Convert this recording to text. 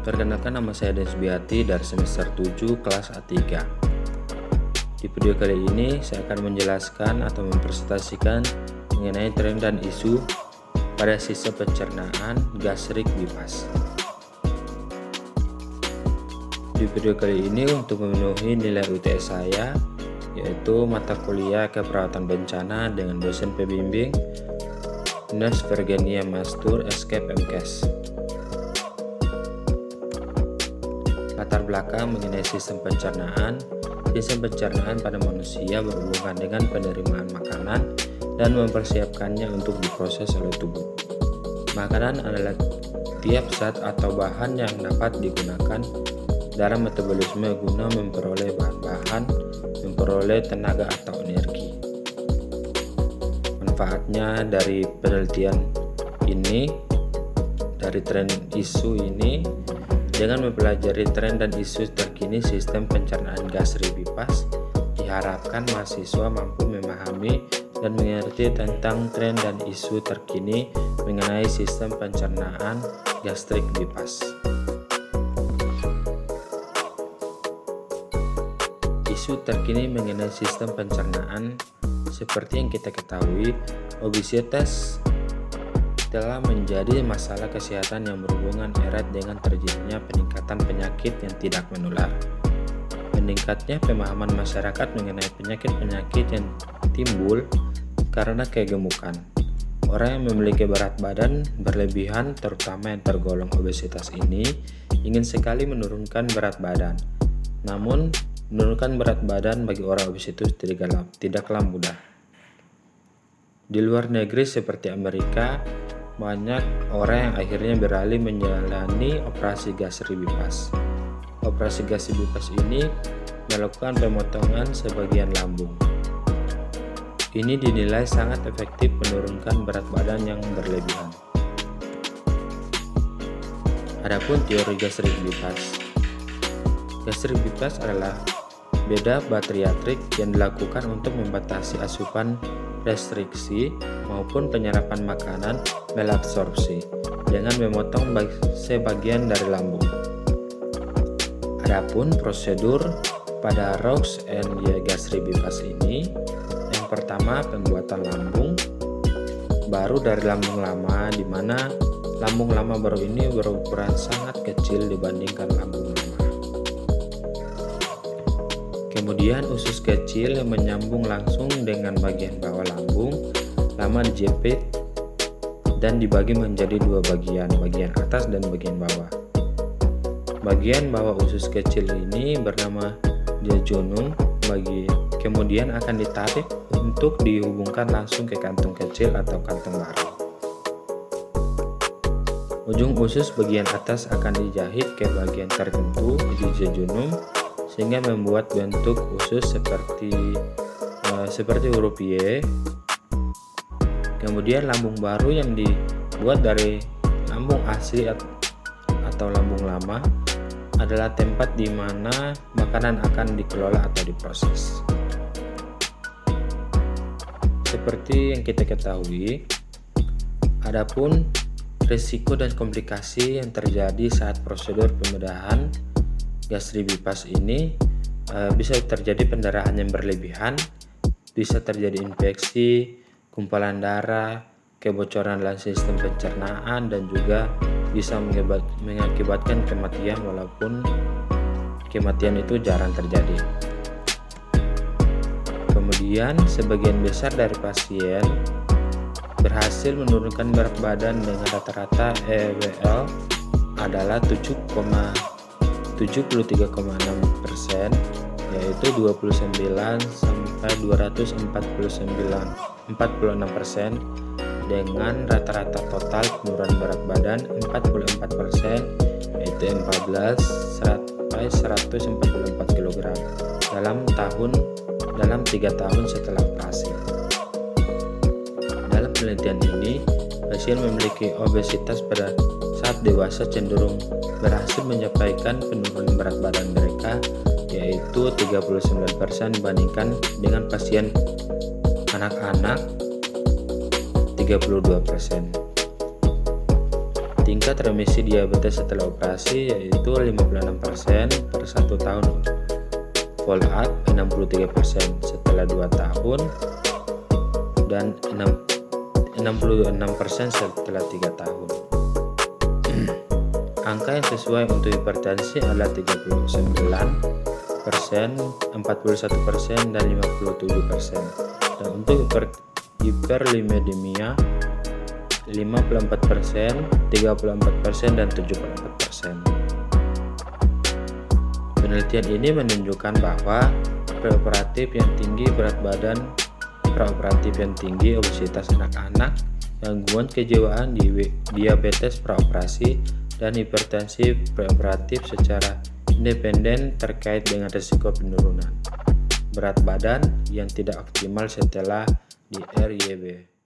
Perkenalkan, nama saya Denis Biati dari semester 7 kelas A3. Di video kali ini saya akan menjelaskan atau mempresentasikan mengenai tren dan isu pada sistem pencernaan gastrik bypass. Di video kali ini untuk memenuhi nilai UTS saya, yaitu mata kuliah keperawatan bencana dengan dosen pembimbing Nurse Virginia Mastur, SK MKes. Latar belakang mengenai sistem pencernaan. Sistem pencernaan pada manusia berhubungan dengan penerimaan makanan dan mempersiapkannya untuk diproses oleh tubuh. Makanan adalah tiap zat atau bahan yang dapat digunakan dalam metabolisme guna memperoleh bahan-bahan, memperoleh tenaga atau energi. Manfaatnya dari penelitian ini, dari tren isu ini, dengan mempelajari tren dan isu terkini sistem pencernaan gastrik bypass, diharapkan mahasiswa mampu memahami dan mengerti tentang tren dan isu terkini mengenai sistem pencernaan gastrik bypass. Isu terkini mengenai sistem pencernaan, seperti yang kita ketahui, obesitas telah menjadi masalah kesehatan yang berhubungan erat dengan terjadinya peningkatan penyakit yang tidak menular. Meningkatnya pemahaman masyarakat mengenai penyakit-penyakit yang timbul karena kegemukan. Orang yang memiliki berat badan berlebihan, terutama yang tergolong obesitas ini, ingin sekali menurunkan berat badan. Namun, menurunkan berat badan bagi orang obesitas tidaklah mudah. Di luar negeri seperti Amerika, banyak orang yang akhirnya beralih menjalani operasi gastrik bypass. Operasi gastrik bypass ini melakukan pemotongan sebagian lambung. Ini dinilai sangat efektif menurunkan berat badan yang berlebihan. Adapun teori gastrik bypass. Gastrik bypass adalah beda bariatrik yang dilakukan untuk membatasi asupan restriksi maupun penyerapan makanan malabsorpsi dengan memotong sebagian dari lambung. Adapun prosedur pada Roux and Y gastrik bypass ini, yang pertama pembuatan lambung baru dari lambung lama, di mana lambung lama baru ini berukuran sangat kecil dibandingkan lambung lama. Kemudian usus kecil yang menyambung langsung dengan bagian bawah lambung lama dijepit dan dibagi menjadi dua bagian atas dan bagian bawah. Bagian bawah usus kecil ini bernama jejunum, kemudian akan ditarik untuk dihubungkan langsung ke kantung kecil atau kantung baru. Ujung usus bagian atas akan dijahit ke bagian tertentu di jejunum sehingga membuat bentuk usus seperti huruf Y. Kemudian lambung baru yang dibuat dari lambung asli atau lambung lama adalah tempat di mana makanan akan dikelola atau diproses. Seperti yang kita ketahui, adapun risiko dan komplikasi yang terjadi saat prosedur pembedahan gastrik bypass ini bisa terjadi pendarahan yang berlebihan, bisa terjadi infeksi, gumpalan darah, kebocoran dalam sistem pencernaan, dan juga bisa mengakibatkan kematian, walaupun kematian itu jarang terjadi. Kemudian sebagian besar dari pasien berhasil menurunkan berat badan dengan rata-rata EWL adalah 73,6%, yaitu 29 sampai 246%, dengan rata-rata total penurunan berat badan 44%, yaitu 14 sampai 144 kg dalam 3 tahun setelah operasi. Dalam penelitian ini, pasien memiliki obesitas pada saat dewasa cenderung berhasil mencapai penurunan berat badan mereka, yaitu 39% dibandingkan dengan pasien anak-anak 32%. Tingkat remisi diabetes setelah operasi yaitu 56% per 1 tahun, follow up 63% setelah 2 tahun, dan 66% setelah 3 tahun. Angka yang sesuai untuk hipertensi adalah 39%, 41%, dan 57%. Dan untuk hiperlipidemia 54%, 34%, dan 74%. Penelitian ini menunjukkan bahwa preoperatif yang tinggi berat badan, praoperatif yang tinggi obesitas anak-anak, gangguan kejiwaan, diabetes praoperasi, dan hipertensi preoperatif secara independen terkait dengan risiko penurunan berat badan yang tidak optimal setelah di RYB.